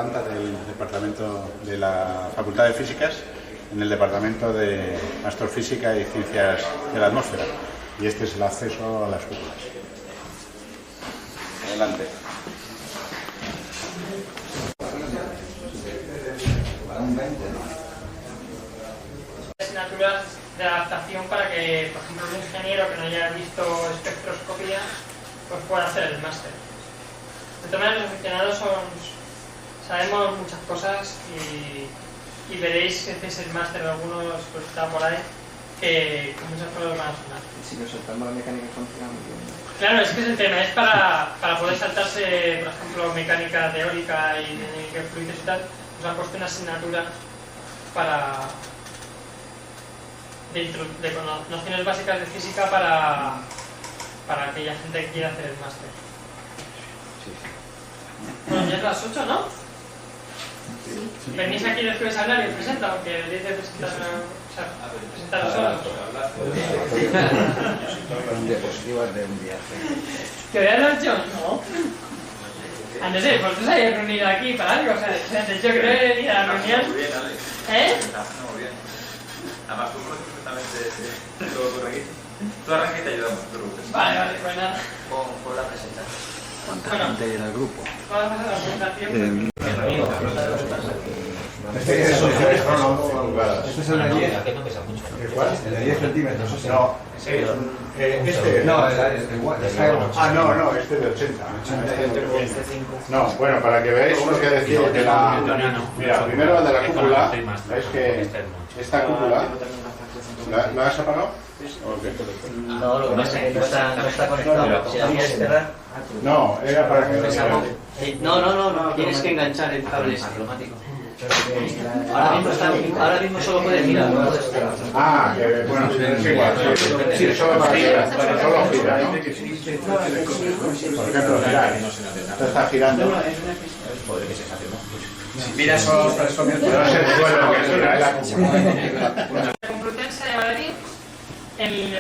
planta del departamento de la Facultad de Físicas, en el departamento de Astrofísica y Ciencias de la Atmósfera. Y este es el acceso a las cúpulas. Adelante. Asignaturas de adaptación para que, por ejemplo, un ingeniero que no haya visto espectroscopía pues pueda hacer el máster. De todas maneras, los aficionados sabemos muchas cosas y veréis que hacéis el máster, algunos pues están por ahí, que muchas cosas van a sonar. Si nos saltamos la mecánica funciona muy bien. Claro, es que es el tema, es para poder saltarse, por ejemplo, mecánica teórica y de fluidos y tal, nos han puesto una asignatura de nociones básicas de física para aquella gente que quiera hacer el máster. Bueno, ya es las 8, ¿no? Sí. Venís aquí después a hablar y os presento, aunque deberéis de presentaros solos. Con diapositivas de un viaje. ¿Que vean yo? No. No sé, ¿por qué os habéis reunido aquí para algo? O sea, yo creo que venir a la reunión. Muy bien, Alex. ¿Eh? Muy bien. Además, tú conoces perfectamente todo por aquí. Tú arranca y te ayudamos, no te preocupes. Vale, pues nada. Con la presentación. ¿Cuánta gente hay en el grupo? Vamos a hacer la presentación. Este es el de 10 pulgadas. Este es el de 10. ¿Cuál? El de 10 centímetros. No, este. No, es igual. No, este de 80. No, bueno, para que veáis lo que decía que la... Mira, primero el de la cúpula, es que esta cúpula... ¿La has apagado? No, lo que pasa es que no está conectado. Si la quieres cerrar. No, era para que... No, tienes que enganchar el cable automático. Ahora mismo solo puedes girar, no puedes cerrar. Ah, que bueno, es igual. Sí, solo para girar. Solo gira, ¿no? Por ejemplo, girar. Esto está girando. Mira esos teleskopios. No es el suelo que gira, es la cúpula. La Complutense de Madrid, en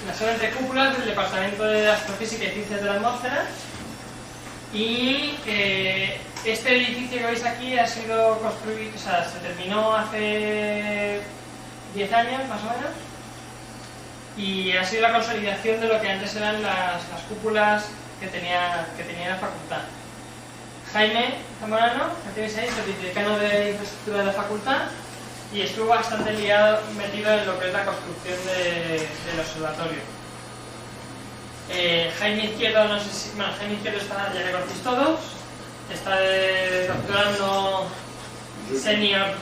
las horas de cúpulas del Departamento de Astrofísica y Ciencias de la Atmósfera. Y este edificio que veis aquí ha sido construido, o sea, se terminó hace 10 años más o menos, y ha sido la consolidación de lo que antes eran las cúpulas que tenía la facultad. Jaime Zamorano, que tenéis ahí, es el decano de infraestructura de la facultad, y estuvo bastante metido en lo que es la construcción del observatorio. Jaime Izquierdo, no sé si... Bueno, Jaime Izquierdo está, ya le conocéis todos, está de doctorando senior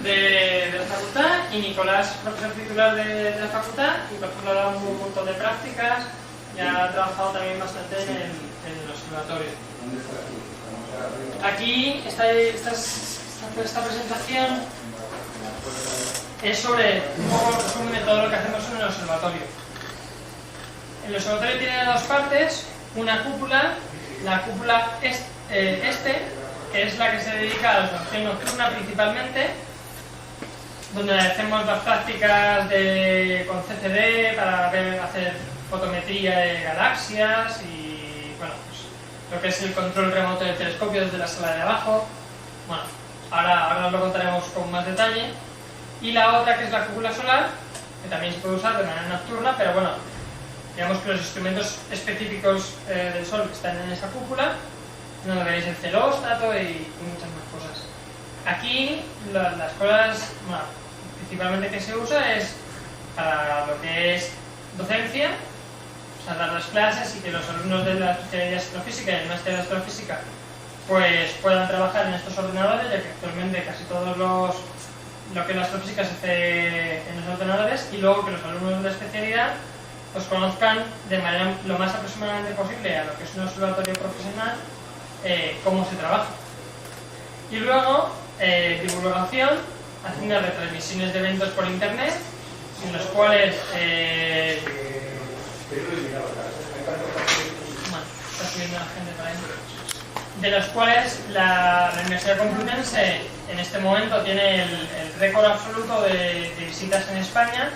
de la facultad, y Nicolás, profesor titular de la facultad, y por ejemplo ha dado un montón de prácticas y ha trabajado también bastante en el observatorio. Aquí esta presentación es sobre un poco resumen de todo lo que hacemos en el observatorio. El observatorio tiene dos partes, una cúpula, la cúpula que es la que se dedica a la observación nocturna principalmente, donde hacemos las prácticas con CCD para hacer fotometría de galaxias y bueno, pues, lo que es el control remoto del telescopio desde la sala de abajo. Bueno, ahora os lo contaremos con más detalle. Y la otra, que es la cúpula solar, que también se puede usar de manera nocturna, pero bueno, digamos que los instrumentos específicos del Sol que están en esa cúpula, donde veréis el celóstato y muchas más cosas. Aquí las cosas, bueno, principalmente que se usa es para lo que es docencia, o sea, dar las clases y que los alumnos de la especialidad de astrofísica y el máster de astrofísica pues puedan trabajar en estos ordenadores, ya que actualmente casi todos lo que es la astrofísica se hace en los ordenadores, y luego que los alumnos de la especialidad pues conozcan de manera lo más aproximadamente posible a lo que es un observatorio profesional cómo se trabaja. Y luego divulgación, haciendo retransmisiones de eventos por internet, en los cuales está subiendo la gente por ahí, de los cuales la Universidad Complutense en este momento tiene el récord absoluto de visitas en España,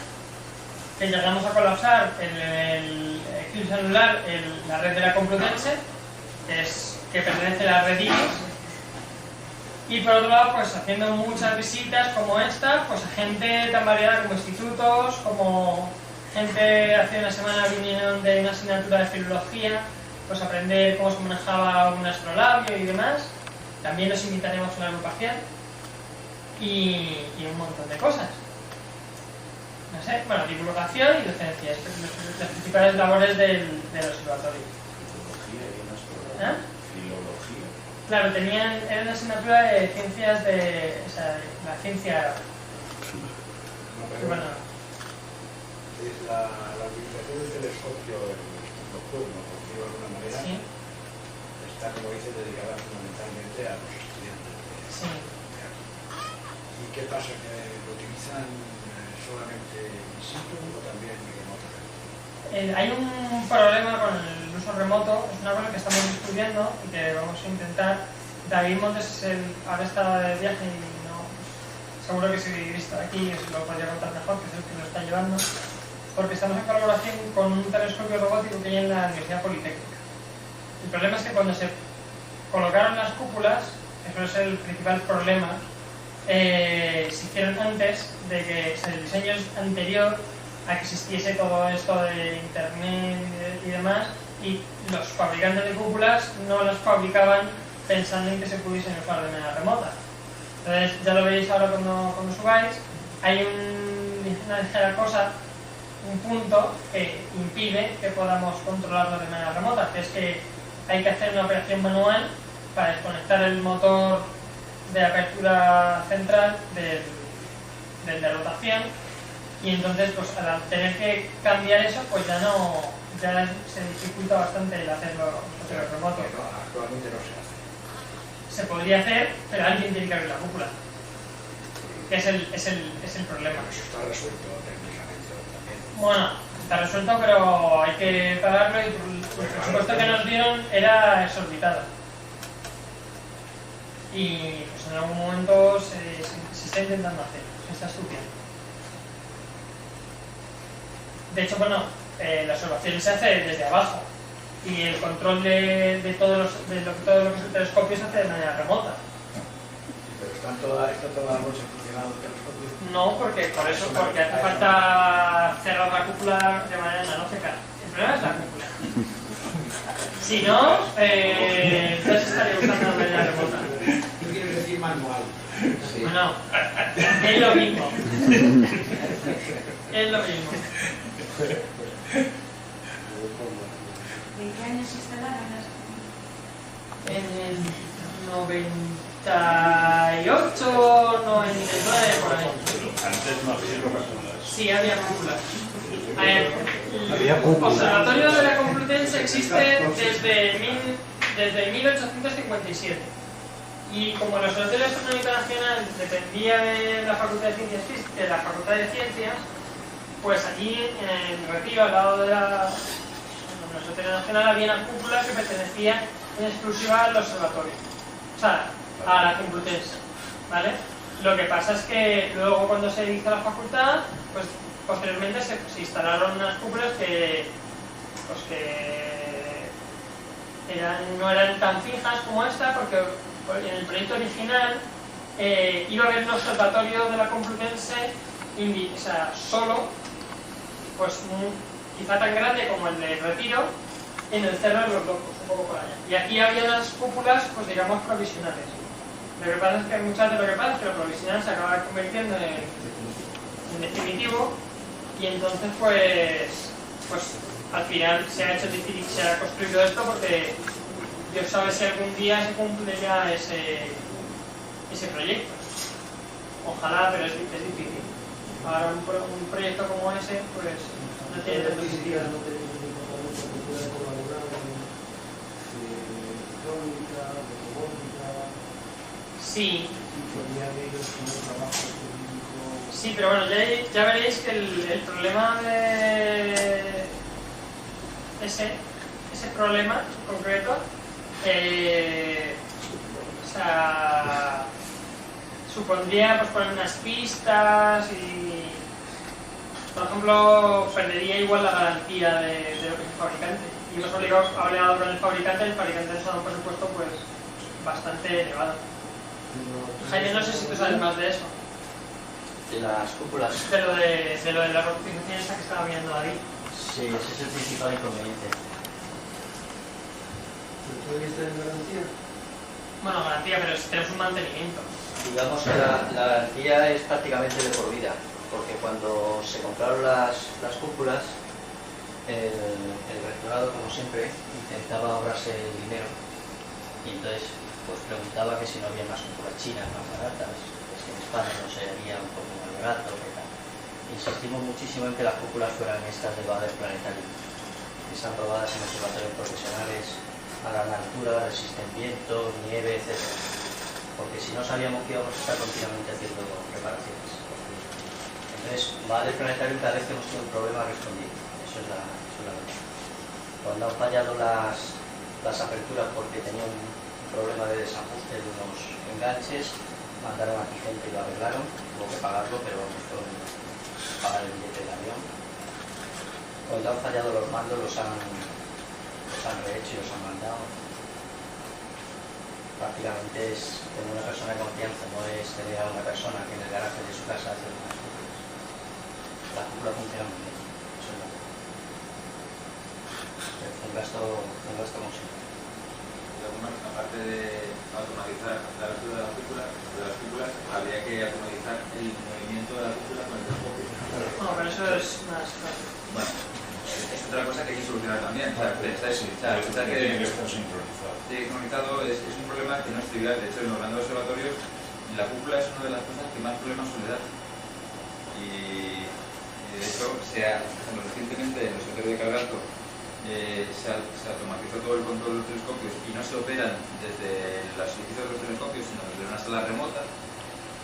que llegamos a colapsar el eclipse anular, la red de la Complutense, que pertenece a la red IBIS. Y por otro lado, pues haciendo muchas visitas como esta, pues a gente tan variada como institutos, como gente hace una semana vinieron de una asignatura de filología, pues aprender cómo se manejaba un astrolabio y demás. También los invitaremos a una agrupación y un montón de cosas. No sé, bueno, divulgación y docencia, las principales labores del observatorio. ¿Ah? Filología. Claro, era una asignatura de ciencias o sea, la ciencia. Bueno. Es la utilización del telescopio nocturno, por decirlo de alguna manera, Sí. está, como dice, dedicada fundamentalmente a los estudiantes. Sí. ¿Y qué pasa? ¿Que lo utilizan solamente in situ o también remotamente? Hay un problema con el uso remoto, es una cosa que estamos estudiando y que vamos a intentar. David Montes ahora está de viaje y no, seguro que si está aquí os lo podría contar mejor, que es el que lo está llevando, porque estamos en colaboración con un telescopio robótico que hay en la Universidad Politécnica. El problema es que cuando se colocaron las cúpulas, eso es el principal problema, se hicieron antes de que el diseño es anterior a que existiese todo esto de internet y demás, y los fabricantes de cúpulas no las fabricaban pensando en que se pudiesen usar de manera remota. Entonces ya lo veis ahora cuando subáis, hay una ligera cosa, un punto que impide que podamos controlarlo de manera remota, que es que hay que hacer una operación manual para desconectar el motor de apertura central del de rotación, y entonces pues al tener que cambiar eso pues ya se dificulta bastante el hacerlo remoto. Actualmente no se hace. Se podría hacer, pero alguien tiene que abrir la cúpula, que es el problema. Eso está resuelto técnicamente también. Bueno, está resuelto, pero hay que pagarlo y el presupuesto que nos dieron era exorbitado. Y pues en algún momento se está intentando hacer, se está estudiando. De hecho, bueno, la observación se hace desde abajo y el control de todo lo que es el telescopio se hace de manera remota. Pero está toda la noche funcionando el telescopio. No, porque hace falta cerrar la cúpula de manera analógica. El problema es la cúpula. Si no, entonces estaría usando de manera remota. Tú quieres decir manual. Sí. Bueno, es lo mismo. Es lo mismo. ¿En qué año se instalaron las cúpulas? En el 98, 99, por ahí. Antes no había cúpulas. Sí, había cúpulas. El Observatorio de la Complutense existe desde 1857. Y como el Observatorio Astronómico Nacional dependía de la Facultad de Ciencias, pues allí en el Retiro, al lado de la Observatorio Nacional, había una cúpula que pertenecía en exclusiva al observatorio, o sea, a la Complutense, ¿vale? Lo que pasa es que luego cuando se hizo la facultad, pues posteriormente se instalaron unas cúpulas que no eran tan fijas como esta, porque en el proyecto original iba a haber un observatorio de la Complutense, o sea, solo, pues quizá tan grande como el de Retiro, en el Cerro de los Locos, un poco por allá. Y aquí había unas cúpulas, pues digamos, provisionales. Lo que pasa es que muchas de lo que pasa es que lo provisional se acaba convirtiendo en definitivo, y entonces pues al final se ha hecho difícil, se ha construido esto porque Dios sabe si algún día se cumple ya ese proyecto. Ojalá, pero es difícil. Ahora un proyecto como ese, pues no tiene tanto sentido. Sí. Sí, pero bueno, ya veréis que el problema de ese problema concreto, o sea, supondría pues poner unas pistas y, por ejemplo, perdería igual la garantía de lo que es el fabricante. y hemos hablado con el fabricante nos ha dado un presupuesto pues bastante elevado. Jaime, no sé si tú sabes más de eso. De las cúpulas. De lo de la optimización esa que estaba viendo David. Sí, ese es el principal inconveniente. ¿Todavía está en garantía? Bueno, garantía, pero tenemos un mantenimiento. Digamos que la garantía es prácticamente de por vida, porque cuando se compraron las cúpulas, el rectorado, como siempre, intentaba ahorrarse el dinero y entonces pues preguntaba que si no había más cúpulas chinas más baratas, pues que en España no sería un poco más barato, que tal. Insistimos muchísimo en que las cúpulas fueran estas de Bader Planetarium, que están probadas en observatorios profesionales, a gran altura, resisten viento, nieve, etc. Porque si no sabíamos que íbamos a estar continuamente haciendo reparaciones. Entonces, Bader Planetarium cada vez que hemos tenido un problema ha respondido. Eso es la verdad. Cuando han fallado las aperturas porque tenían un problema de desajuste de unos enganches, mandaron aquí gente y lo arreglaron, tuvo que pagarlo, pero mejor pagar el billete del avión. Cuando han fallado los mandos los han rehecho y los han mandado. Prácticamente es tener una persona de confianza, no es tener a una persona que en el garaje de su casa hace unas cúpulas. La cúpula funciona muy bien, eso es verdad. Es un gasto como siempre. Aparte de automatizar la lectura de las cúpulas, habría que automatizar el movimiento de la cúpula con el telescopio. No, pero eso es más fácil. Bueno, es otra cosa que hay que solucionar también. Resulta que tiene que estar sincronizado. Sincronizado es un problema que no es trivial. De hecho, en los grandes observatorios, la cúpula es una de las cosas que más problemas suele dar. Y de hecho, recientemente en el observatorio de Calgato se automatizó todo el control de los telescopios y no se operan desde los edificios de los telescopios, sino desde una sala remota.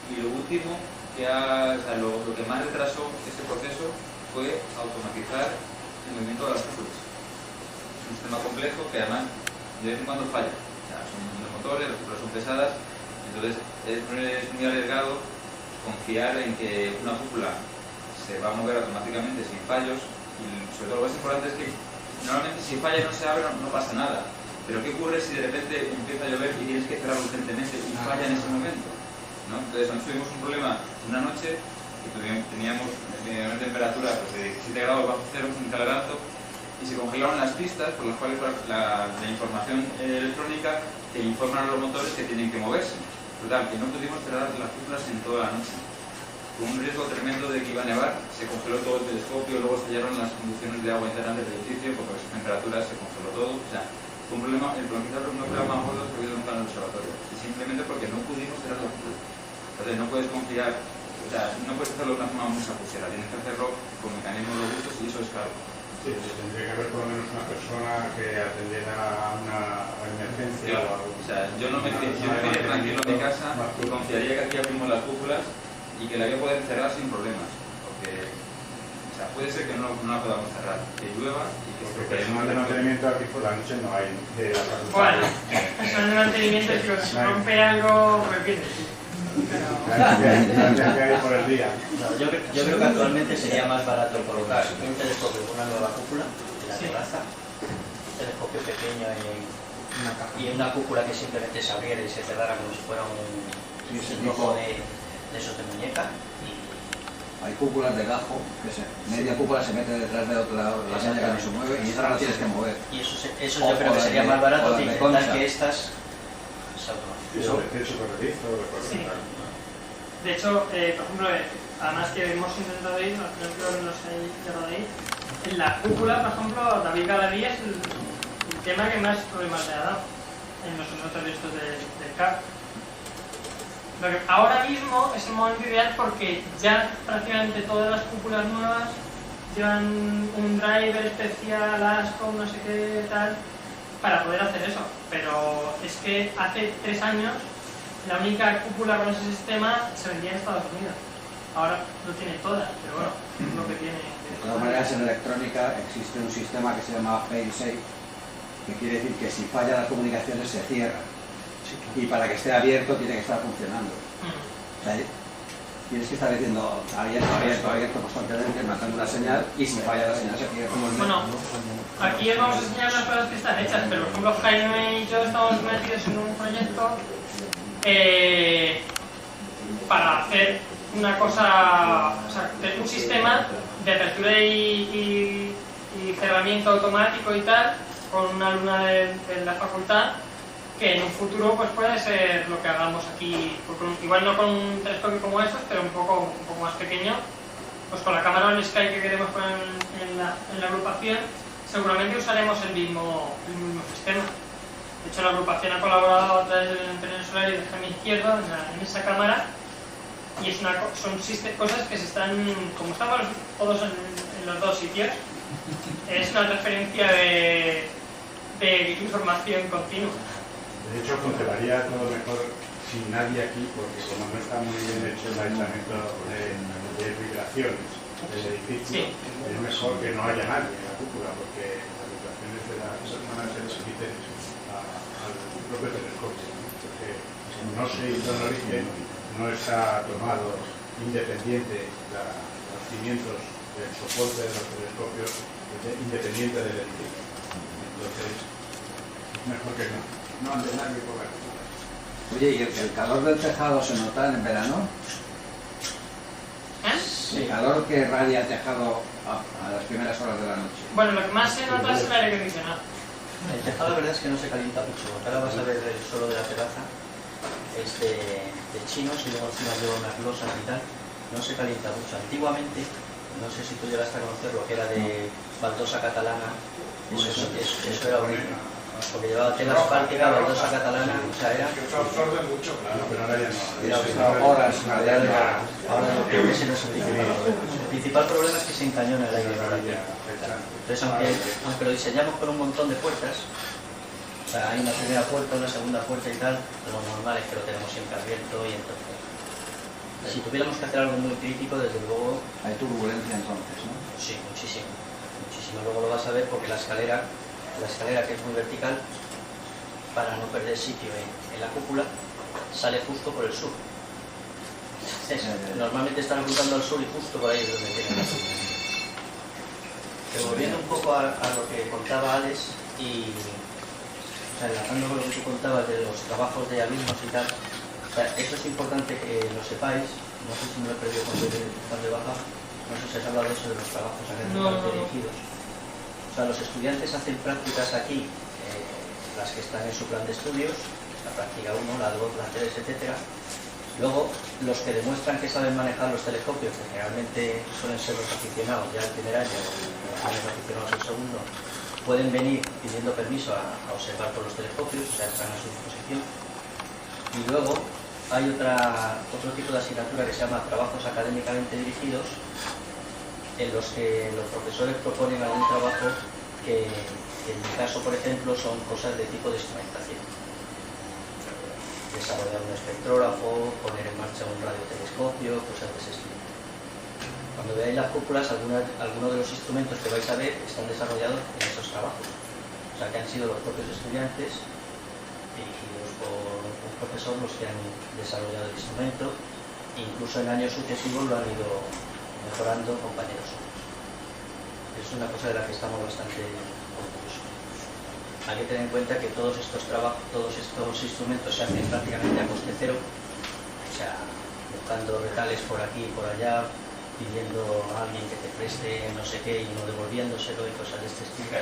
Y lo último, lo que más retrasó este proceso fue automatizar el movimiento de las cúpulas. Es un sistema complejo que además de vez en cuando falla. O sea, son los motores, las cúpulas son pesadas, entonces es muy arriesgado confiar en que una cúpula se va a mover automáticamente sin fallos, y sobre todo lo más importante es que normalmente si falla y no se abre no pasa nada, pero ¿qué ocurre si de repente empieza a llover y tienes que cerrar urgentemente y falla en ese momento? ¿No? Entonces nosotros tuvimos un problema una noche que teníamos una temperatura de 17 grados bajo cero en Calgato y se congelaron las pistas por las cuales la información electrónica que informa a los motores que tienen que moverse. Total, que no pudimos cerrar las cúpulas en toda la noche. Con un riesgo tremendo de que iba a nevar, se congeló todo el telescopio, luego estallaron las conducciones de agua internas del edificio porque a esas temperaturas se congeló todo. O sea, fue un problema, el problema más gordo que ha habido nunca en el observatorio. Y simplemente porque no pudimos cerrar la cúpula. Entonces no puedes confiar, o sea, no puedes hacerlo de una forma muy sacuchera, tienes que hacerlo con mecanismos robustos y eso es caro. Sí, tendría que haber por lo menos una persona que atendiera a una emergencia. Claro. O algo. O sea, yo me quedé tranquilo en mi casa y confiaría que aquí abrimos las cúpulas y que la voy a poder cerrar sin problemas, porque o sea, puede ser que no la podamos cerrar, que llueva y que porque personal de mantenimiento aquí por la noche no hay de la facultad. Bueno, personal de mantenimiento es que si rompe algo, pues pierdes. Gracias que hay por el día. No, yo creo que actualmente sería más barato colocar un telescopio con una nueva cúpula en la terraza, un telescopio pequeño y una cúpula que simplemente se abriera y se cerrara como si fuera un ojo de esos de muñeca. Hay cúpulas de gajo, media cúpula se mete detrás de otra, la media que no se mueve y esa la tienes que mover. Y eso yo creo que sería más barato que intentar que estas se automaticen. Sí. De hecho, por ejemplo, además que hemos intentado ir, no creo que nos haya llegado a ir, en la cúpula, por ejemplo, David Galería es el tema que más problemas le ha dado en los observatorios estos del CAP. Ahora mismo es el momento ideal porque ya prácticamente todas las cúpulas nuevas llevan un driver especial, ASCO, no sé qué tal, para poder hacer eso. Pero es que hace 3 años la única cúpula con ese sistema se vendía en Estados Unidos. Ahora lo tiene todas, pero bueno, es lo que tiene. De todas maneras, en electrónica existe un sistema que se llama fail-safe, que quiere decir que si fallan las comunicaciones se cierra. Y para que esté abierto tiene que estar funcionando. O sea, tienes que estar diciendo abierto constantemente, marcando una señal, y si falla la señal se pierde como el Bueno, aquí os vamos a enseñar las cosas que están hechas, pero por ejemplo Jaime y yo estamos metidos en un proyecto para hacer una cosa, o sea, un sistema de apertura y cerramiento automático y tal, con una alumna de la facultad, que en un futuro pues puede ser lo que hagamos aquí, igual no con un telescopio como estos, pero un poco más pequeño, pues con la cámara on sky que queremos poner en la agrupación, seguramente usaremos el mismo sistema. De hecho, la agrupación ha colaborado a través del panel solar y del Jaime Izquierdo en esa cámara, y son cosas que se están, como estamos todos en los dos sitios, es una transferencia de información continua. De hecho, funcionaría todo mejor sin nadie aquí, porque como no está muy bien hecho el aislamiento de vibraciones del edificio, sí, es mejor que no haya nadie en la cúpula, porque las vibraciones de las personas se les quiten al propio telescopio, ¿no? Porque no se hizo en origen, no está tomado independiente los cimientos del soporte de los telescopios, independiente del edificio. Entonces, es mejor que no ande nadie por la cúpula. Oye, ¿y el calor del tejado se nota en verano? Sí. El calor que irradia el tejado a las primeras horas de la noche. Bueno, lo que más se nota es el aire acondicionado. El tejado la verdad es que no se calienta mucho. Ahora vas a ver el suelo de la terraza, es de chinos y luego encima lleva unas losas y tal. No se calienta mucho. Antiguamente, no sé si tú llegaste a conocer lo que era de baldosa catalana, eso era horrible. Porque llevaba tela asfáltica, baldosa catalana, o sea, era... Que eso absorbe mucho, claro. Pero ahora ya no. Horas, ahora lo que es el principal problema es que se encañona el aire. Entonces, aunque lo diseñamos con un montón de puertas, o sea, hay una primera puerta, una segunda puerta y tal, lo normal es que lo tenemos siempre abierto y entonces... Si tuviéramos que hacer algo muy crítico, desde luego... Hay turbulencia entonces, ¿no? Sí, muchísimo. Muchísimo. Luego lo vas a ver porque la escalera que es muy vertical, para no perder sitio en la cúpula, sale justo por el sur. Normalmente están apuntando al sur y justo por ahí es donde tienen la cúpula. Pero volviendo un poco a lo que contaba Alex y enlazando con lo que tú contabas de los trabajos de alumnos y tal, o sea, eso es importante que lo sepáis. No sé si me lo he perdido cuando he bajado, no sé si has hablado de eso de los trabajos académicamente dirigidos. O sea, los estudiantes hacen prácticas aquí, las que están en su plan de estudios, la práctica 1, la 2, la 3, etc. Luego, los que demuestran que saben manejar los telescopios, que generalmente suelen ser los aficionados ya el primer año, o los aficionados el segundo, pueden venir pidiendo permiso a observar por los telescopios, o sea, están a su disposición. Y luego hay otro tipo de asignatura que se llama trabajos académicamente dirigidos, en los que los profesores proponen algún trabajo que en mi caso, por ejemplo, son cosas de tipo de instrumentación. Desarrollar un espectrógrafo, poner en marcha un radiotelescopio, cosas de ese estilo. Cuando veáis las cúpulas, algunos de los instrumentos que vais a ver están desarrollados en esos trabajos. O sea, que han sido los propios estudiantes, dirigidos por un profesor, los que han desarrollado el instrumento. Incluso en años sucesivos lo han ido mejorando compañeros. Es una cosa de la que estamos bastante orgullosos. Hay que tener en cuenta que todos estos instrumentos se hacen prácticamente a coste cero, o sea, buscando retales por aquí y por allá, pidiendo a alguien que te preste no sé qué y no devolviéndoselo y cosas de este estilo.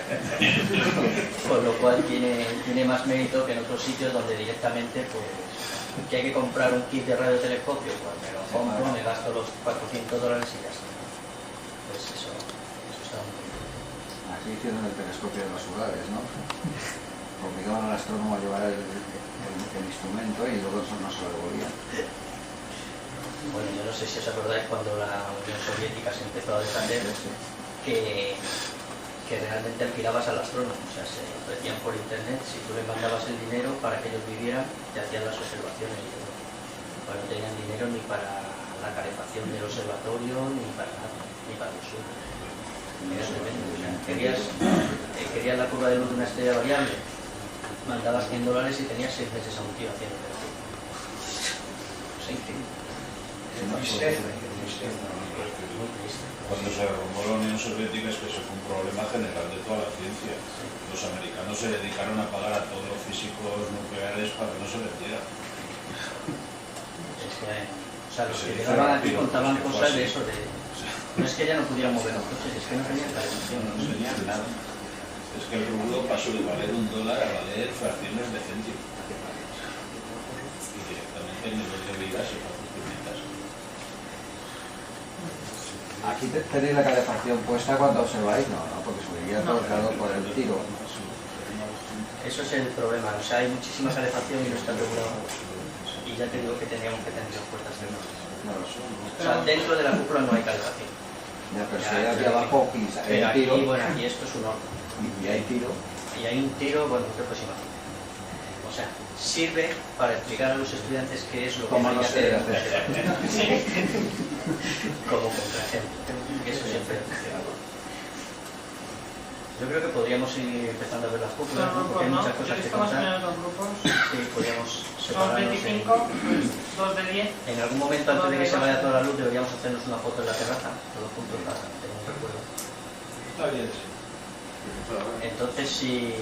Con lo cual tiene más mérito que en otros sitios donde directamente pues que hay que comprar un kit de radiotelescopio, pues me lo compro, me gasto los $400 y ya está. Pues eso está muy bien. Aquí hicieron el telescopio de los solares, ¿no? Obligaban al astrónomo a llevar el instrumento y luego eso no se lo devolvían. Bueno, yo no sé si os acordáis cuando la Unión Soviética se empezó a defender, que realmente alquilabas al astrónomo, o sea, se ofrecían por internet, si tú les mandabas el dinero para que ellos vivieran, te hacían las observaciones y todo. Bueno, no tenían dinero ni para la calefacción del observatorio, ni para nada, ni para el suelo. Era tremendo, o sea, querías la curva de luz de una estrella variable, mandabas $100 y tenías 6 meses a un tío haciendo telescopio. O sea, increíble. Cuando se derrumbó la Unión Soviética es que eso fue un problema general de toda la ciencia. Los americanos se dedicaron a pagar a todos los físicos nucleares para que no se vendiera. O sea, los que llegaban aquí contaban cosas de eso, no es que ya no pudieran mover los coches, es que no tenían calefacción, No tenían nada. Es que el rublo pasó de valer $1 a valer fracciones de céntimo. Y directamente el nivel de vida se fue a multiplicar. Aquí tenéis la calefacción puesta cuando observáis, no, porque subiría todo el calor por el tiro. Eso es el problema, o sea, hay muchísima calefacción y no está regulado. Y ya te digo que tendríamos que tener las puertas cerradas. O sea, dentro de la cúpula no hay calefacción. Ya, pero si hay aquí abajo pero aquí, bueno, aquí esto es un horno. Y hay tiro. Y hay un tiro, bueno, ¿qué pues imagínate? O sea, sirve para explicar a los estudiantes qué es lo que ¿Cómo hay no que se debe hacer. hacer? Como contraejemplo. Que eso siempre funciona. Yo creo que podríamos ir empezando a ver las cúpulas, ¿no? Porque hay muchas cosas que estamos en contar. los grupos. Sí, podríamos Son separarnos. 25, 2 de 10. En algún momento, antes de que se vaya toda la luz, deberíamos hacernos una foto en la terraza, todos juntos, para tener un recuerdo. Está bien, sí. Entonces, si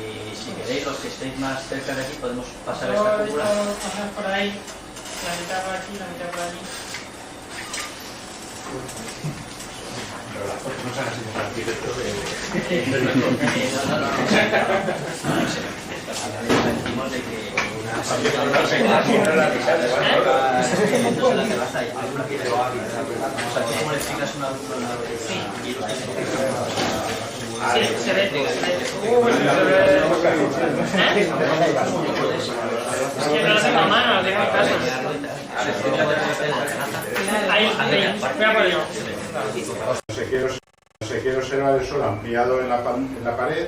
queréis, los que estéis más cerca de aquí, podemos pasar a Yo esta he visto cúpula. cosas por ahí, la mitad por aquí, la mitad por allí. Pero las cosas no se han sido arquitectos de... Decimos de que una ¿cómo le explicas una Sí, se ve. Es que no la tengo a mano, la tengo en casa. Ahí, voy a por ello. Se quiere observar el sol ampliado en la pared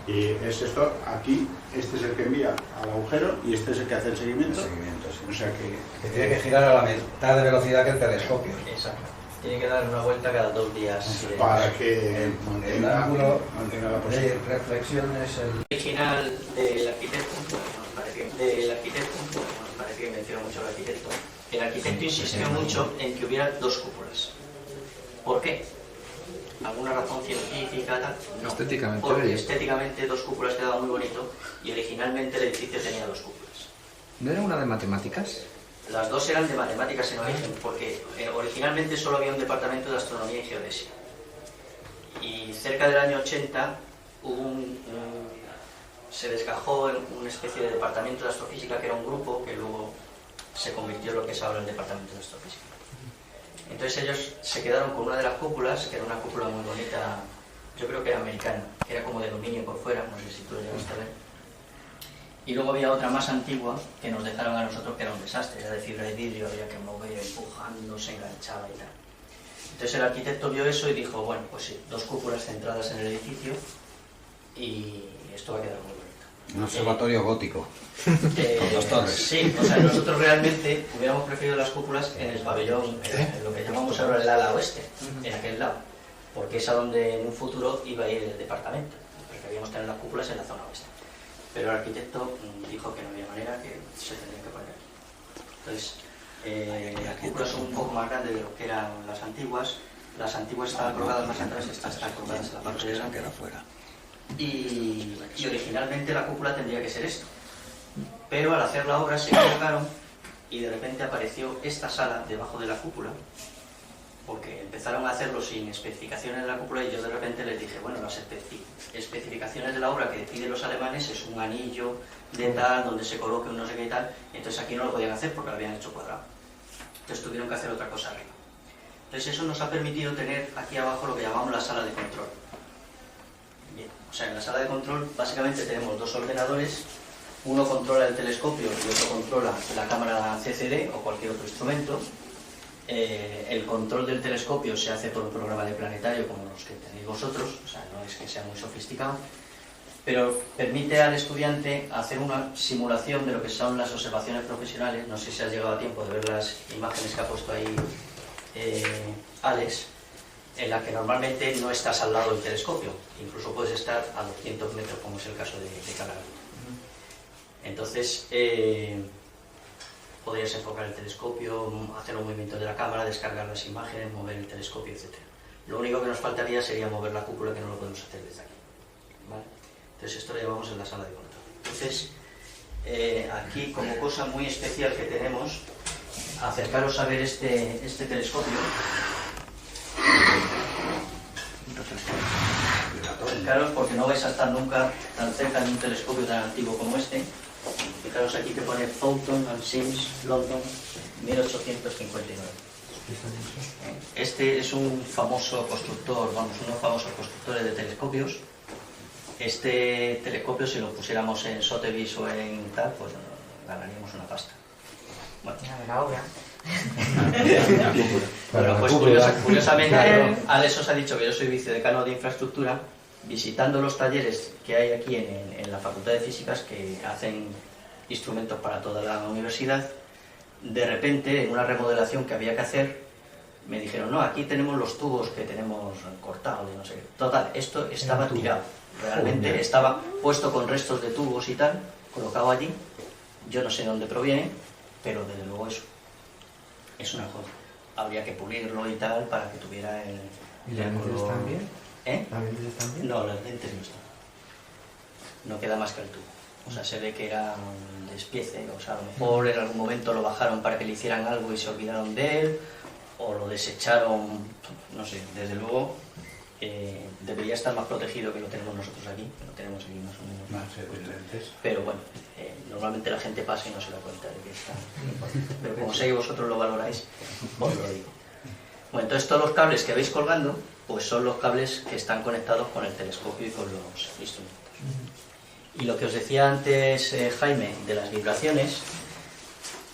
y es esto, aquí, este es el que envía al agujero y este es el que hace el seguimiento. O sea que tiene que girar a la mitad de velocidad que el telescopio. Exacto. Tiene que dar una vuelta cada 2 días. para que El mantenga ángulo la posición. de reflexión es el... Original del arquitecto, parece que menciona mucho al arquitecto. El arquitecto insistió mucho en que hubiera 2 cúpulas. ¿Por qué? ¿Alguna razón científica? Tal? No. Estéticamente. Porque estéticamente 2 cúpulas quedaba muy bonito y originalmente el edificio tenía 2 cúpulas. ¿No era una de matemáticas? Las 2 eran de matemáticas en origen, porque originalmente solo había un departamento de astronomía y geodesia. Y cerca del año 80 se desgajó en una especie de departamento de astrofísica que era un grupo que luego se convirtió en lo que es ahora el departamento de astrofísica. Entonces ellos se quedaron con una de las cúpulas, que era una cúpula muy bonita, yo creo que era americana, que era como de aluminio por fuera, no sé si tú lo llegaste a ver. Y luego había otra más antigua que nos dejaron a nosotros, que era un desastre, era de fibra de vidrio, había que mover, empujando, se enganchaba y tal. Entonces el arquitecto vio eso y dijo, bueno, pues sí, 2 cúpulas centradas en el edificio y esto va a quedar muy bonito. Un observatorio gótico. Con 2 torres. Sí, o sea, nosotros realmente hubiéramos preferido las cúpulas en el pabellón, en lo que llamamos ahora el ala oeste, en aquel lado, porque es a donde en un futuro iba a ir el departamento. Preferíamos tener las cúpulas en la zona oeste. Pero el arquitecto dijo que no había manera, que se tendrían que poner aquí. Entonces, las cúpulas son un poco más grandes de lo que eran las antiguas. Las antiguas estaban colocadas más atrás, estas están colocadas en la parte de delante. Y originalmente la cúpula tendría que ser esto. Pero al hacer la obra se equivocaron y de repente apareció esta sala debajo de la cúpula, porque empezaron a hacerlo sin especificaciones de la cúpula y yo de repente les dije, bueno, las especificaciones de la obra que piden los alemanes es un anillo de tal, donde se coloque un no sé qué y tal, y entonces aquí no lo podían hacer porque lo habían hecho cuadrado. Entonces tuvieron que hacer otra cosa arriba. Entonces eso nos ha permitido tener aquí abajo lo que llamamos la sala de control. Bien, o sea, en la sala de control básicamente tenemos 2 ordenadores, uno controla el telescopio y otro controla la cámara CCD o cualquier otro instrumento. El control del telescopio se hace por un programa de planetario como los que tenéis vosotros, o sea, no es que sea muy sofisticado, pero permite al estudiante hacer una simulación de lo que son las observaciones profesionales. No sé si has llegado a tiempo de ver las imágenes que ha puesto ahí Alex, en la que normalmente no estás al lado del telescopio, incluso puedes estar a 200 metros, como es el caso de Calagüita. Entonces, podrías enfocar el telescopio, hacer un movimiento de la cámara, descargar las imágenes, mover el telescopio, etc. Lo único que nos faltaría sería mover la cúpula, que no lo podemos hacer desde aquí, ¿vale? Entonces esto lo llevamos en la sala de control. Entonces, aquí como cosa muy especial que tenemos, acercaros a ver este telescopio. Acercaros porque no vais a estar nunca tan cerca de un telescopio tan antiguo como este. Fijaros aquí que pone Fountain and Sims, London, 1859. Este es un famoso constructor, unos famosos constructores de telescopios. Este telescopio, si lo pusiéramos en Sotheby's o en tal, pues ganaríamos una pasta. Bueno, la obra. Bueno, pues curiosamente, Alex os ha dicho que yo soy vicedecano de infraestructura. Visitando los talleres que hay aquí en la Facultad de Físicas, que hacen instrumentos para toda la universidad, de repente, en una remodelación que había que hacer, me dijeron, no, aquí tenemos los tubos que tenemos cortados, no sé qué. Total, esto estaba tirado. Realmente estaba puesto con restos de tubos y tal, colocado allí. Yo no sé de dónde proviene, pero desde luego es una cosa. Habría que pulirlo y tal para que tuviera el... ¿Y las lentes están bien? ¿Eh? ¿Las lentes están bien? No, las lentes no están. No queda más que el tubo. O sea, se ve que era un despiece. O sea, a lo mejor en algún momento lo bajaron para que le hicieran algo y se olvidaron de él, o lo desecharon, no sé, desde luego debería estar más protegido que lo tenemos nosotros aquí, que lo tenemos aquí más o menos. Pero bueno, normalmente la gente pasa y no se da cuenta de que está. Pero como sé que vosotros lo valoráis, os lo digo. Bueno, entonces todos los cables que veis colgando, pues son los cables que están conectados con el telescopio y con los instrumentos. Y lo que os decía antes Jaime, de las vibraciones,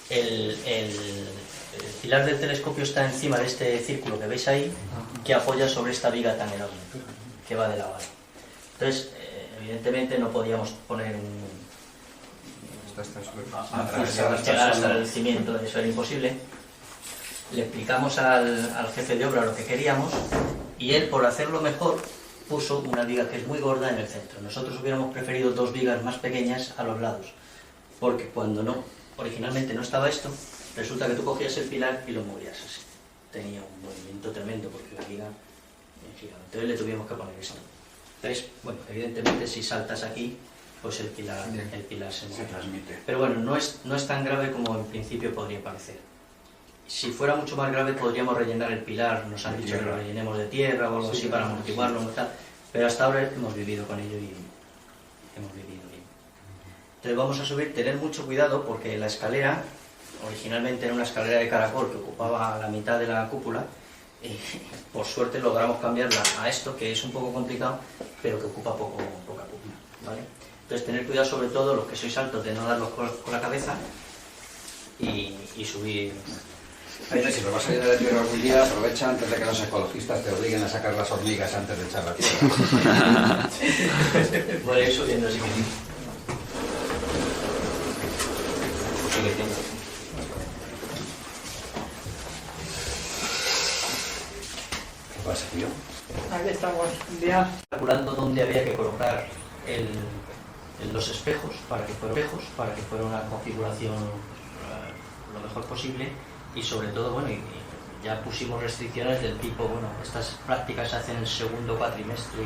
el pilar del telescopio está encima de este círculo que veis ahí, que apoya sobre esta viga tan enorme, que va de lado a lado. Entonces, evidentemente no podíamos poner llegar hasta el cimiento, eso era imposible. Le explicamos al jefe de obra lo que queríamos, y él, por hacerlo mejor, puso una viga que es muy gorda en el centro. Nosotros hubiéramos preferido dos vigas más pequeñas a los lados, porque cuando originalmente no estaba esto, resulta que tú cogías el pilar y lo movías así. Tenía un movimiento tremendo porque la viga giraba. Entonces le tuvimos que poner esto. Entonces, bueno, evidentemente si saltas aquí, pues el pilar se transmite. Pero bueno, no es tan grave como en principio podría parecer. Si fuera mucho más grave podríamos rellenar el pilar, nos han dicho que lo rellenemos de tierra o algo así para amortiguarlo, pero hasta ahora hemos vivido con ello y hemos vivido bien. Entonces vamos a subir, tener mucho cuidado porque la escalera, originalmente era una escalera de caracol que ocupaba la mitad de la cúpula, y por suerte logramos cambiarla a esto, que es un poco complicado, pero que ocupa poca cúpula, ¿vale? Entonces tener cuidado sobre todo los que sois altos de no darlos con la cabeza y subir. Jaime, si lo vas a ayudar a tierra algún día, aprovecha antes de que los ecologistas te obliguen a sacar las hormigas antes de echar la tierra. Voy a ir subiendo así que sí. Sigue siendo. ¿Qué pasa, tío? Aquí estamos, ya. Calculando dónde había que colocar los espejos para que fuera una configuración lo mejor posible. Y sobre todo, bueno, y ya pusimos restricciones del tipo, bueno, estas prácticas se hacen en el segundo cuatrimestre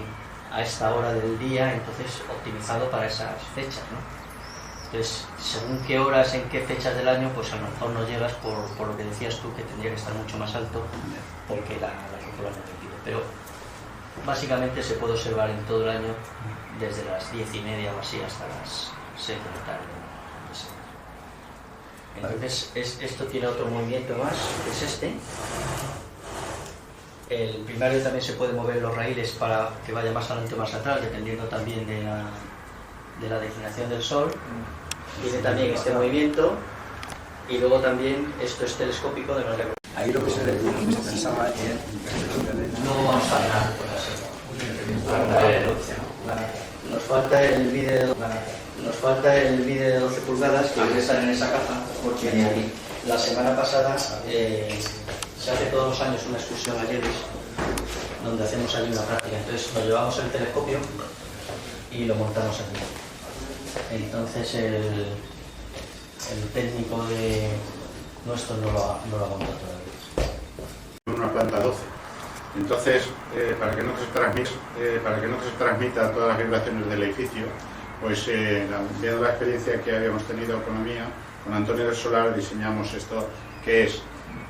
a esta hora del día, entonces optimizado para esas fechas, ¿no? Entonces, según qué horas, en qué fechas del año, pues a lo mejor no llegas por lo que decías tú, que tendría que estar mucho más alto, porque la cúpula no te pide. Pero básicamente se puede observar en todo el año, desde las 10:30 o así hasta las 6 de la tarde. Entonces, esto tiene otro movimiento más, que es este. El primario también se puede mover los raíles para que vaya más adelante o más atrás, dependiendo también de la declinación del sol. Tiene también este movimiento, y luego también esto es telescópico de manera que... Ahí lo que se pensaba es... No vamos a nada por Nos falta el vídeo de 12 pulgadas que debe estar en esa caja, porque la semana pasada se hace todos los años una excursión a Llevis, donde hacemos allí una práctica. Entonces nos llevamos el telescopio y lo montamos aquí. Entonces el técnico de nuestro no lo ha contado todavía. Una planta 12. Entonces, para que no se transmita todas las vibraciones del edificio, pues viendo la experiencia que habíamos tenido con la mía, con Antonio del Solar, diseñamos esto, que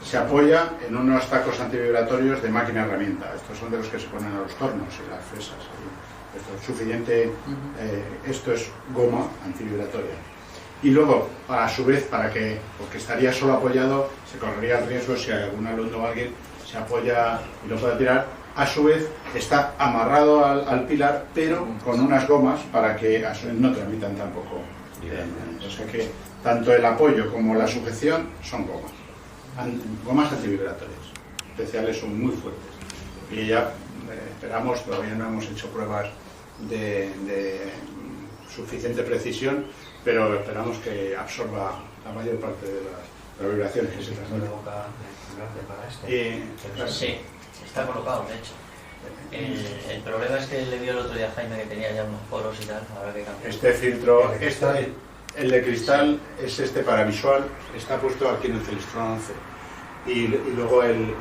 se apoya en unos tacos antivibratorios de máquina herramienta. Estos son de los que se ponen a los tornos y las fresas. Esto es suficiente, esto es goma antivibratoria. Y luego, a su vez, porque estaría solo apoyado, se correría el riesgo si algún alumno o alguien se apoya y lo puede tirar, a su vez está amarrado al pilar, pero con unas gomas para que a su vez no transmitan tampoco. O sea que tanto el apoyo como la sujeción son gomas antivibratorias, especiales, son muy fuertes. Y ya esperamos, todavía no hemos hecho pruebas de suficiente precisión, pero esperamos que absorba la mayor parte de las vibraciones que se transmiten. Sí, está colocado, de hecho. El problema es que le vio el otro día a Jaime que tenía ya unos poros y tal, ahora que cambiar. Este filtro, el de cristal es para visual, está puesto aquí en el Celestron 11. Y luego el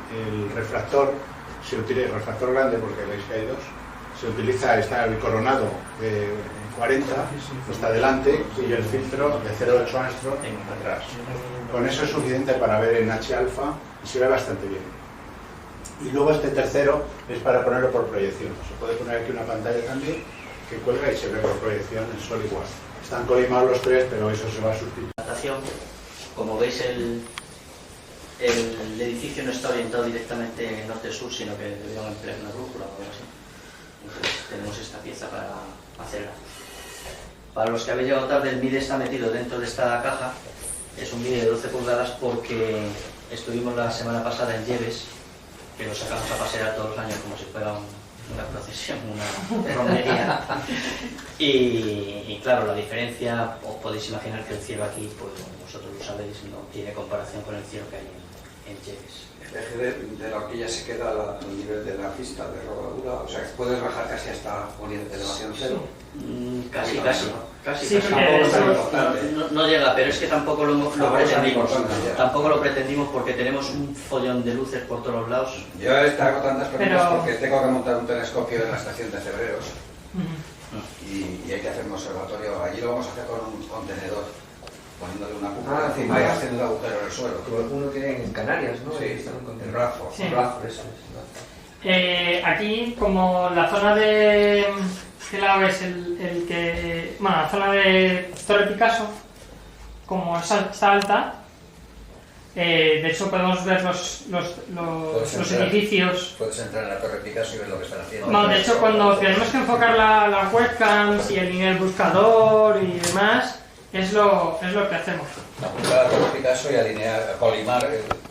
refractor, se utiliza el refractor grande, porque veis que hay dos, se utiliza, está el coronado de 40, está delante, y el filtro de 0,8 angstrom atrás. Con eso es suficiente para ver en H-alfa y se ve bastante bien. Y luego este tercero es para ponerlo por proyección. Se puede poner aquí una pantalla también que cuelga y se ve por proyección el sol igual. Están colimados los tres, pero eso se va a sustituir. Como veis, el edificio no está orientado directamente norte-sur, sino que debieron emplear una brújula o algo así. Entonces tenemos esta pieza para hacerla. Para los que habéis llegado tarde, el MIDE está metido dentro de esta caja. Es un MIDE de 12 pulgadas porque estuvimos la semana pasada en Lleves, que lo sacamos a pasear todos los años como si fuera una procesión, una romería. Y claro, la diferencia, os podéis imaginar que el cielo aquí, pues vosotros lo sabéis, no tiene comparación con el cielo que hay en Lleves. El eje de la horquilla se queda al nivel de la pista de rodadura, o sea, puedes bajar casi hasta elevación cero. Casi. Sí, no llega, pero es que tampoco lo pretendimos. Tampoco lo pretendimos porque tenemos un follón de luces por todos los lados. Yo he estado con tantas preguntas porque tengo que montar un telescopio en la estación de Cebreros y hay que hacer un observatorio. Allí lo vamos a hacer con un contenedor, poniéndole una cúpula encima y haciendo un agujero en el suelo. Uno tiene en Canarias, ¿no? Sí, en Bradford. Sí. Bradford, eso es. Aquí, como la zona de... ¿Qué lado es el que...? Bueno, la zona de Torre Picasso, como está alta, de hecho podemos ver los edificios. Puedes entrar en la Torre Picasso y ver lo que están haciendo. Bueno, de hecho, cuando tenemos que enfocar las webcams y alinear el buscador y demás, es lo que hacemos. Apuntar a Torre Picasso y alinear, colimar.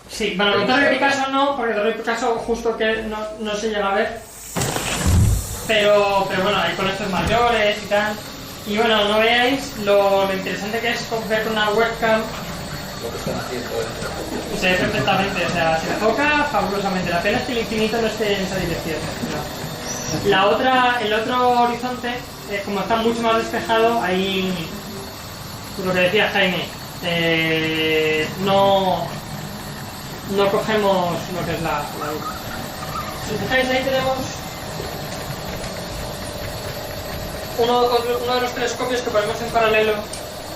Sí, bueno, en Torre Picasso no, porque Torre Picasso justo que no se llega a ver. Pero bueno, hay conexos mayores y tal. Y bueno, no veáis lo interesante que es ver con una webcam. Lo que están haciendo. Se ve perfectamente, o sea, se enfoca fabulosamente. La pena es que el infinito no esté en esa dirección. El otro horizonte, como está mucho más despejado, ahí, pues lo que decía Jaime, no cogemos lo que es la luz. Si os fijáis, ahí tenemos uno de los telescopios que ponemos en paralelo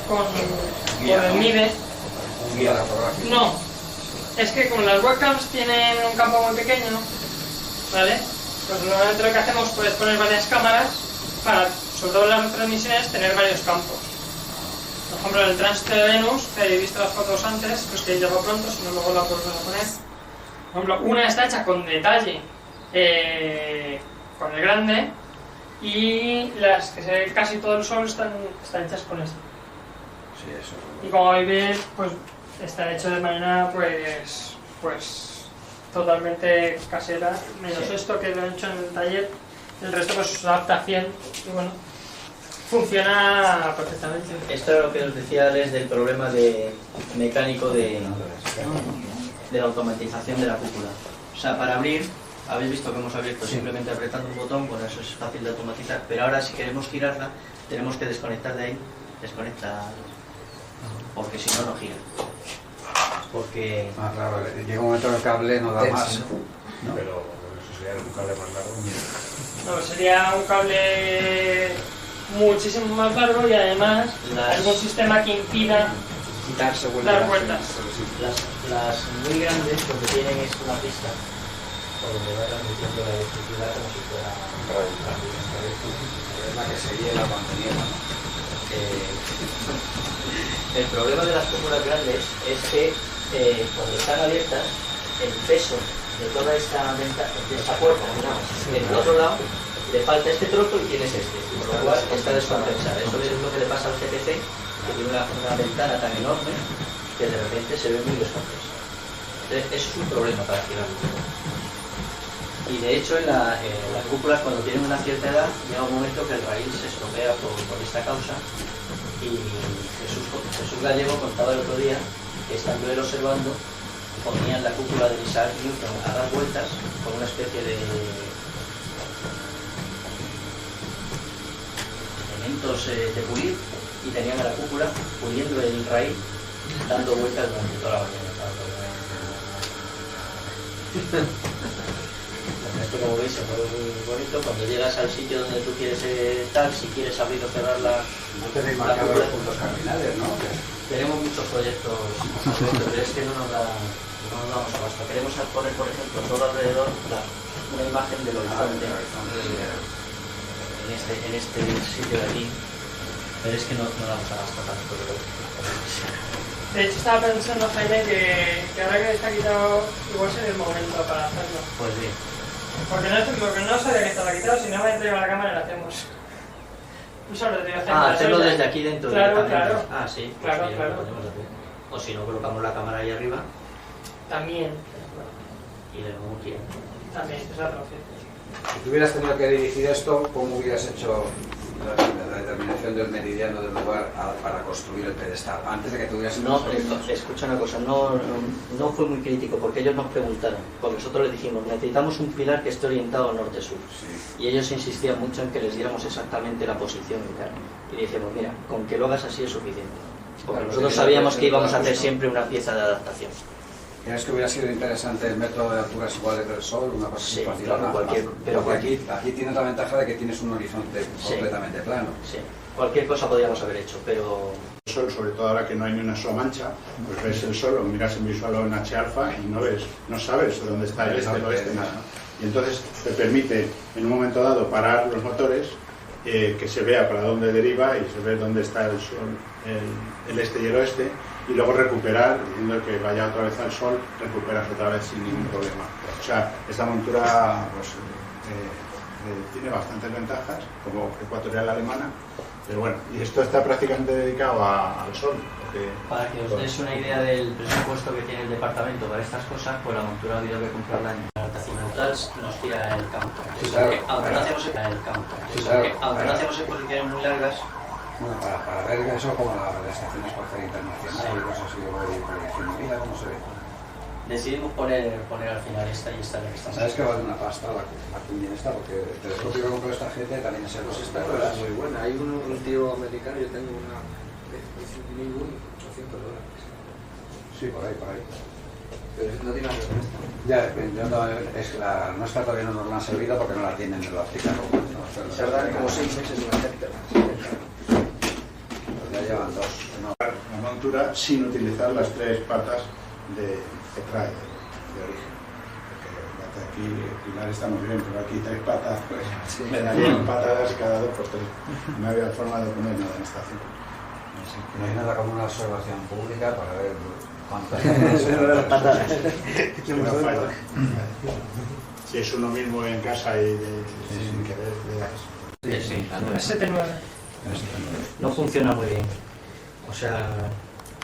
con el MIDE. No, es que como las webcams tienen un campo muy pequeño, ¿vale? Pues normalmente lo que hacemos es poner varias cámaras para, sobre todo en las transmisiones, tener varios campos. Por ejemplo, en el tránsito de Venus, que he visto las fotos antes, pues que ya va pronto, si no luego la podemos poner. Por ejemplo, una está hecha con detalle, con el grande, y las que se ve casi todo el sol están hechas con esto. Sí, eso. Y como veis, pues está hecho de manera pues totalmente casera, menos esto que lo he hecho en el taller. El resto pues adaptación y bueno, funciona perfectamente. Esto es lo que os decía Les del problema mecánico de la automatización de la cúpula. O sea, para abrir, habéis visto que hemos abierto simplemente apretando un botón, bueno, eso es fácil de automatizar, pero ahora si queremos girarla tenemos que desconectar de ahí, desconectar porque si no, no gira. Porque... Ah, claro, llega un momento en el cable no da más. ¿no? Pero eso sería un cable más largo. No, sería un cable muchísimo más largo y además algún sistema que impida dar vueltas. Las muy grandes lo que tienen es una pista por donde va transmitiendo la electricidad como si fuera Es la que se hiela cuando nieva, ¿no? El problema de las cúpulas grandes es que cuando están abiertas, el peso de toda esta puerta, digamos, en el otro lado, le falta este trozo y tienes este, por lo cual está descompensada. Eso es lo que le pasa al GTC, que tiene una ventana tan enorme que de repente se ve muy descompensado. Entonces, eso es un problema para girarlo. Y de hecho, en las cúpulas, cuando tienen una cierta edad, llega un momento que el raíl se estropea por esta causa. Y Jesús Gallego contaba el otro día que, estando él observando, ponían la cúpula de Isaac Newton a dar vueltas con una especie de elementos de pulir, y tenían a la cúpula puliendo el raíl, dando vueltas durante toda la mañana. Esto, como veis, es muy bonito. Cuando llegas al sitio donde tú quieres estar, si quieres abrir o cerrar no tenéis marcado los puntos cardinales, ¿no? Tenemos muchos proyectos, pero es que no nos damos abasto. Queremos poner, por ejemplo, todo alrededor una imagen del horizonte en este sitio de aquí, pero es que no damos abasto tanto. De hecho, estaba pensando, Jaime, que ahora que está quitado, igual sería el momento para hacerlo. Pues bien. Porque no sabía que estaba quitado, si no me entrego la cámara y lo hacemos. No solo te hacer hacerlo desde aquí dentro. Claro, claro. Ah, sí. Pues claro, sí, claro. O si no, colocamos la cámara ahí arriba. También. Y de nuevo aquí. También, es otra opción. Si tú hubieras tenido que dirigir esto, ¿cómo hubieras hecho la determinación del meridiano del lugar para construir el pedestal? Antes de que tuvieras... No, escucha una cosa, no fue muy crítico, porque ellos nos preguntaron, porque nosotros les dijimos, necesitamos un pilar que esté orientado norte-sur. Sí. Y ellos insistían mucho en que les diéramos exactamente la posición y tal. Y dijimos, mira, con que lo hagas así es suficiente. Porque claro, nosotros sabíamos que íbamos a hacer siempre una pieza de adaptación. ¿Crees que hubiera sido interesante el método de alturas iguales del Sol? Una cosa sí, fácil, claro, pero aquí tienes la ventaja de que tienes un horizonte completamente plano. Sí, cualquier cosa podríamos haber hecho, pero... El Sol, sobre todo ahora que no hay ni una sola mancha, pues ves el Sol, o miras en visual o en H-alfa y no sabes dónde está el este, el oeste, nada. Y entonces te permite, en un momento dado, parar los motores, que se vea para dónde deriva y se ve dónde está el Sol, el este y el oeste, y luego recuperar, diciendo que vaya otra vez al Sol, recuperas otra vez sin ningún problema. O sea, esta montura pues, tiene bastantes ventajas, como ecuatorial alemana, pero bueno, y esto está prácticamente dedicado al Sol. Porque, para que os deis una idea del presupuesto que tiene el departamento para estas cosas, pues la montura ha habido que comprarla en adaptación neutral, nos tira el campo. Sí, claro. Aunque no hacemos el campo. Sí, claro. Aunque no hacemos exposiciones muy largas. Bueno, para ver eso como la Estación Espacial Internacional y cosas así, yo voy diciendo, mira cómo se ve. Decidimos poner al final esta y esta la que está. ¿Sabes que vale una pasta la cuña esta? Porque el telescopio que compró esta gente también es el esta cosa es muy buena. Hay un tío americano, yo tengo una de $800. Sí, por ahí. Pero no tiene nada que ver. Ya, la nuestra todavía no nos la han servido porque no la tienen en la óptica. Se tardan como 6 meses en hacerte. Ya llevan 2. La montura sin utilizar las 3 patas que trae de origen. Porque aquí el pilar está muy bien, pero aquí 3 patas, pues sí, me darían patadas cada 2 por 3. No había forma de poner nada en esta estación. No hay nada como una observación pública para ver cuántas patadas. No falla. Si es uno mismo en casa y sin querer le das. Sí, 7-9. No funciona muy bien. O sea,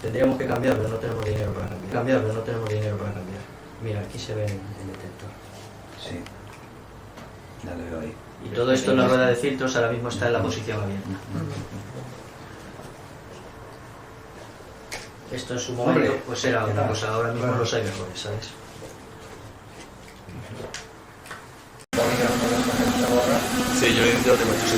tendríamos que cambiarlo, no tenemos dinero para cambiar. Mira, aquí se ve el detector. Sí. Ya lo veo ahí. Y todo esto en la rueda de filtros ahora mismo está en la posición abierta. Esto en su momento pues era otra cosa, ahora mismo los hay mejores, ¿sabes? Sí, yo tengo esto.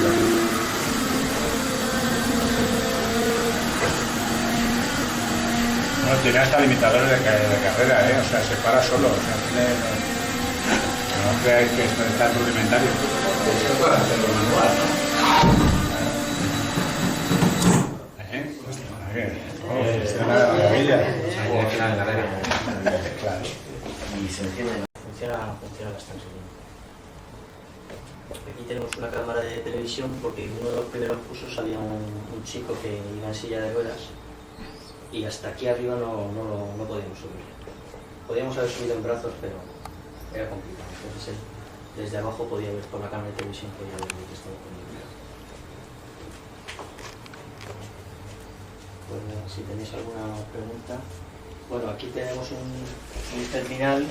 tiene hasta limitadores de carrera, o sea, se para solo. O sea, no creáis que esto es tan rudimentario. Esto es para hacerlo manual, ¿no? Es una maravilla. Claro. Y se enciende. Funciona bastante bien. Aquí tenemos una cámara de televisión porque en uno de los primeros cursos había un chico que iba en silla de ruedas y hasta aquí arriba no podíamos subir. Podíamos haber subido en brazos, pero era complicado. Entonces él, desde abajo podía ver por la cámara de televisión, podía ver que estaba conmigo. Pues si tenéis alguna pregunta. Bueno, aquí tenemos un terminal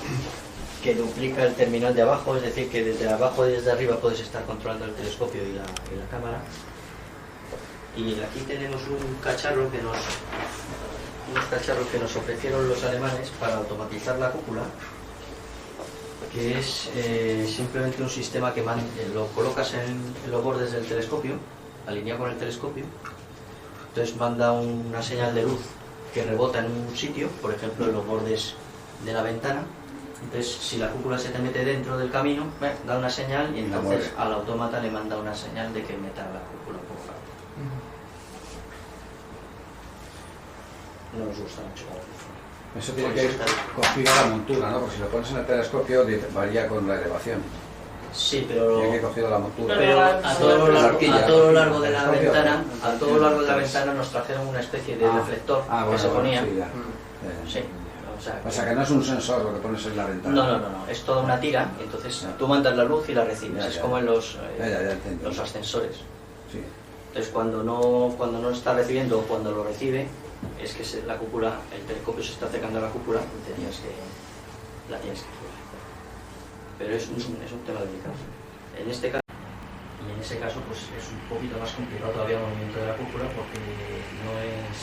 que duplica el terminal de abajo, es decir, que desde abajo y desde arriba puedes estar controlando el telescopio y la cámara. Y aquí tenemos unos cacharros que nos ofrecieron los alemanes para automatizar la cúpula, que es simplemente un sistema que lo colocas en los bordes del telescopio, alineado con el telescopio, entonces manda una señal de luz que rebota en un sitio, por ejemplo en los bordes de la ventana. Entonces si la cúpula se te mete dentro del camino, da una señal y entonces al autómata le manda una señal de que meta la cúpula por parte. No nos gusta mucho la luz. Eso tiene que ir cogido a la montura, ¿no? Porque si lo pones en el telescopio varía con la elevación. Sí, pero tiene que ir cogido a la montura. Pero a todo lo largo de la ventana, nos trajeron una especie de reflector que se ponía. Sí, o sea que no es un sensor lo que pones en la ventana. No, es toda una tira, entonces tú mandas la luz y la recibes, es como en los ascensores. Sí. Entonces cuando no está recibiendo o cuando lo recibe, es que la cúpula, el telescopio se está acercando a la cúpula y la tienes que girar. Pero es un tema delicado. En ese caso pues es un poquito más complicado todavía el movimiento de la cúpula porque no es...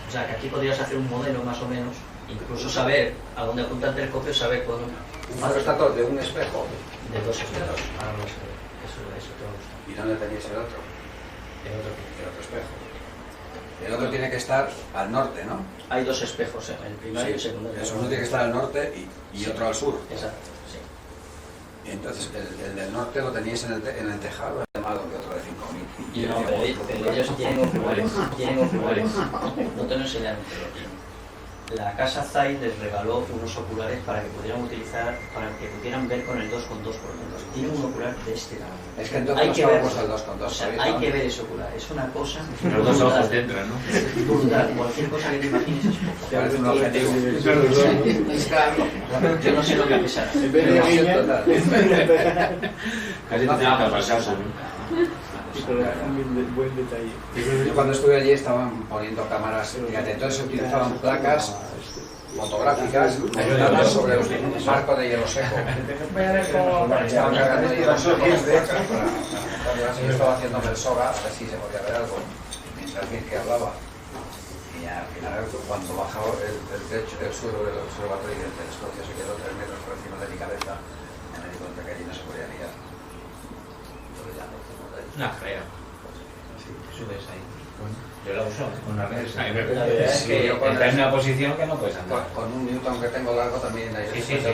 O sea, que aquí podrías hacer un modelo más o menos, incluso saber a dónde apunta el telescopio, saber cuándo... ¿Pero está todo de un espejo? De dos espejos. Eso te va a gustar. ¿Y dónde tenéis el otro? El otro espejo. El otro tiene que estar al norte, ¿no? Hay dos espejos, el primario y el secundario. Eso uno tiene que estar al norte y otro al sur. Exacto, sí. Y entonces el del norte lo teníais en el tejado, es más que otro de 5.000. No, pero ellos tienen oculares. No te lo enseñan, pero tienen. La casa Zeiss les regaló unos oculares para que pudieran ver con el 2,2 por ejemplo. Tiene un ocular de este tamaño. Es que entonces no estábamos al 2,2. O sea, hay que ver ese ocular. Es una cosa... Los dos ojos dentro, ¿no? Es brutal. Cualquier cosa que te imagines es poco. Parece un objetivo. Es claro. Yo no sé lo que pesará. Casi no te va a pasar, ¿no? Buen detalle. Yo cuando estuve allí estaban poniendo cámaras, fíjate, entonces se utilizaban placas fotográficas montadas sobre un marco de hielo seco. Estaban cargando de hielo seco. Yo estaba haciéndome el soga, así se podía ver algo, mientras que hablaba. Y al final, cuando bajaba el techo, el suelo del observatorio y el telescopio se quedó 3 metros por encima de mi cabeza, me di cuenta que allí no se podía liar. Una frea. Subes ahí. Yo la uso con una red. Sí, Estás en una posición que no puedes andar. Con un Newton que tengo largo también hay. Sí. Se te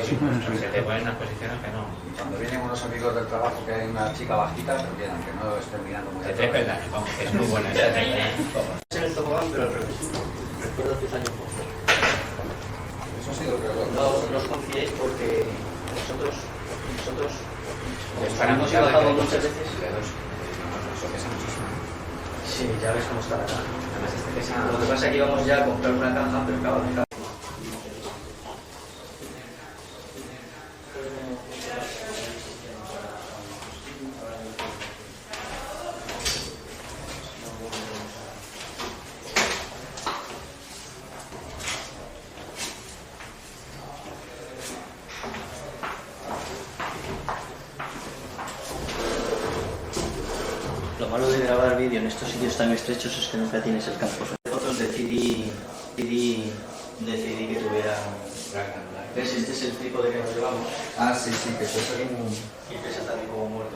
ponen unas posiciones que no. Y cuando vienen unos amigos del trabajo que hay una chica bajita, también, aunque no estén mirando muy Se te pegan, vamos, que es muy buena esa técnica. En el tobogán, pero al revés. Recuerdo tus años. Eso ha sido peor. No os confiéis porque nosotros Paramos hemos bajado muchas veces. Eso pesa muchísimo. Sí, ya ves cómo está la caja. Lo que pasa es que íbamos ya a comprar una caja, pero claro, lo malo de grabar vídeo en estos sitios tan estrechos es que nunca tienes el campo. Nosotros decidí que tuviera... ¿Ves? Este es el trípode que nos llevamos. Ah, sí, que eso es Y pesa también como muerto.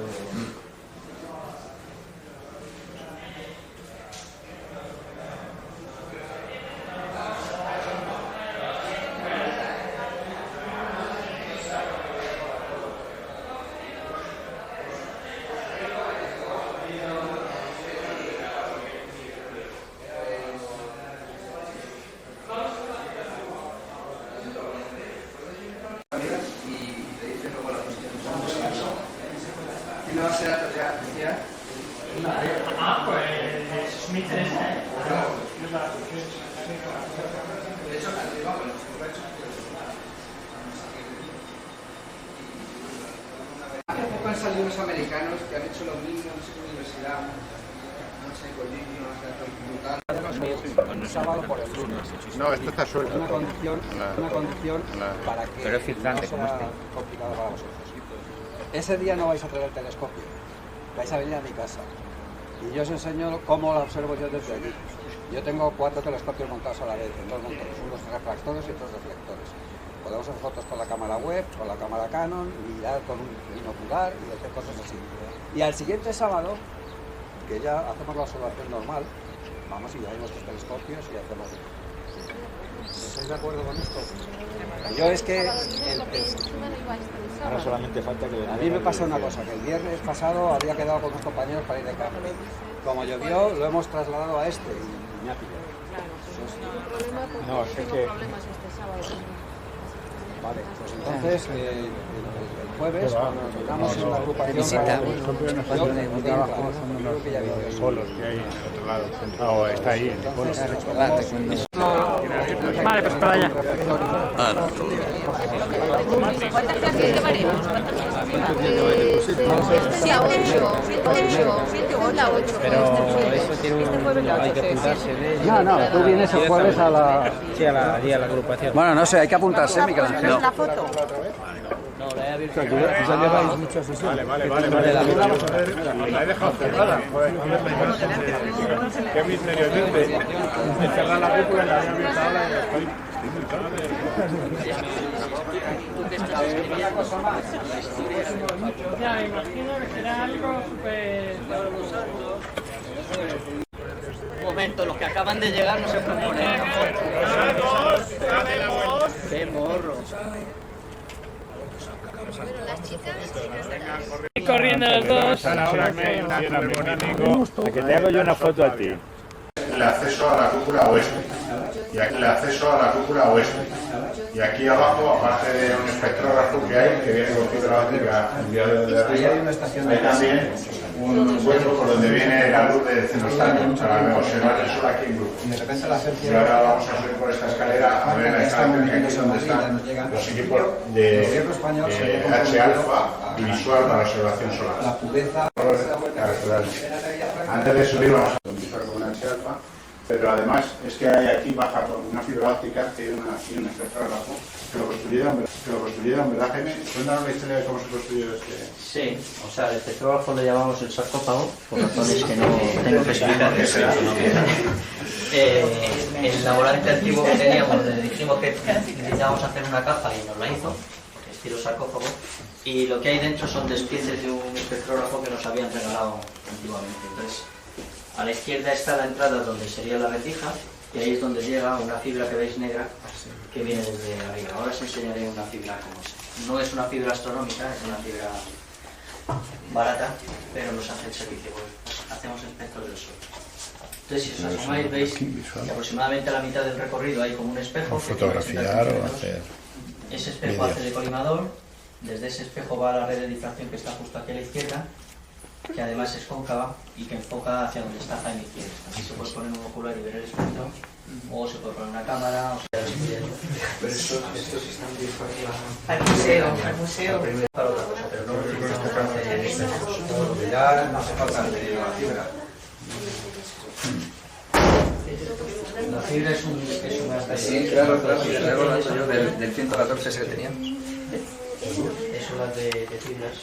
una base de datos ya oficial. Ah, pues eso me interesa. De hecho, vamos, hace poco han salido unos americanos que han hecho lo mismo en su universidad. No sé, con niños, brutal. Un sábado por el lunes. No, esto está suelto. Una condición para que pero es filtrante, no sea como este. complicado para vosotros. Ese día no vais a traer el telescopio, vais a venir a mi casa y yo os enseño cómo lo observo yo desde aquí. Yo tengo 4 telescopios montados a la vez, en 2 motores, unos refractores y otros reflectores. Podemos hacer fotos con la cámara web, con la cámara Canon, mirar con un binocular y hacer cosas así. Y al siguiente sábado, que ya hacemos la observación normal, vamos y llevamos los telescopios y hacemos... ¿Estáis de acuerdo con esto? Yo es que... Ahora solamente falta que... A mí me pasa una cosa, que el viernes pasado había quedado con unos compañeros para ir de campo. Como llovió, lo hemos trasladado a este y me ha pillado. No, es que... Vale, pues entonces el jueves, cuando nos veamos en la agrupación... Solos que hay en el otro lado. Oh, está ahí. Vale, pues para allá. ¿Cuántas clases llevaremos? Sí, a 8. 7 o 8. Pero eso tiene un... hay que apuntarse de... No, tú vienes el jueves a la... Sí, a la agrupación. Bueno, no sé, hay que apuntarse, Miguel Ángel. ¿La foto? No, la he abierto. Ya lleváis muchas sesiones. Vale. La he dejado cerrada. Qué misterio tiene. De cerrar la cúpula y la había abierto ahora y estoy... Ya, me imagino que será algo súper... Un momento, los que acaban de llegar no se pueden poner. ¡Qué morro! Corriendo los dos. Ahora que hay una termográfico. Que te hago yo una foto a ti. El acceso a la cúpula oeste. Y aquí el acceso a la cúpula oeste. Y aquí abajo, aparte de un espectrógrafo que hay, que viene con fibra óptica enviado desde arriba, hay también un hueco por donde viene la luz del cenostaño para observar el sol aquí en grupo. Y ahora vamos a subir por esta escalera a ver la instalación, que aquí es donde están los equipos de H-alfa y visual para la observación solar. Antes de subir vamos a un visor con H-alfa. Pero además es que hay aquí baja por una fibra óptica que hay un espectrógrafo que lo construyeron, ¿verdad, Jaime? Cuéntanos la historia de cómo se construyó este... Sí, o sea, el espectrógrafo le llamamos el sarcófago, por razones que no tengo que explicar. El laborante antiguo que teníamos, le dijimos que necesitábamos hacer una caja y nos la hizo, estilo sarcófago, y lo que hay dentro son despiezes de un espectrógrafo que nos habían regalado antiguamente. Entonces, a la izquierda está la entrada donde sería la rendija y ahí es donde llega una fibra que veis negra que viene desde arriba. Ahora os enseñaré una fibra como esta. No es una fibra astronómica, es una fibra barata, pero nos hace el servicio, pues hacemos espectros del sol. Entonces si os asomáis veis que aproximadamente a la mitad del recorrido hay como un espejo. Fotografiar o hacer... Ese espejo hace de colimador, desde ese espejo va a la red de difracción que está justo aquí a la izquierda, que además es cóncava y que enfoca hacia donde está Jaime Izquierda. Así se puede poner un ocular y ver el espectro, o se puede poner una cámara, o sea, Pero estos están disponibles al museo, para otra cosa, pero no lo utilizamos porque ya no hace falta la fibra. La fibra es una Sí, claro, yo del 114 ese que teníamos. Eso las de fibras.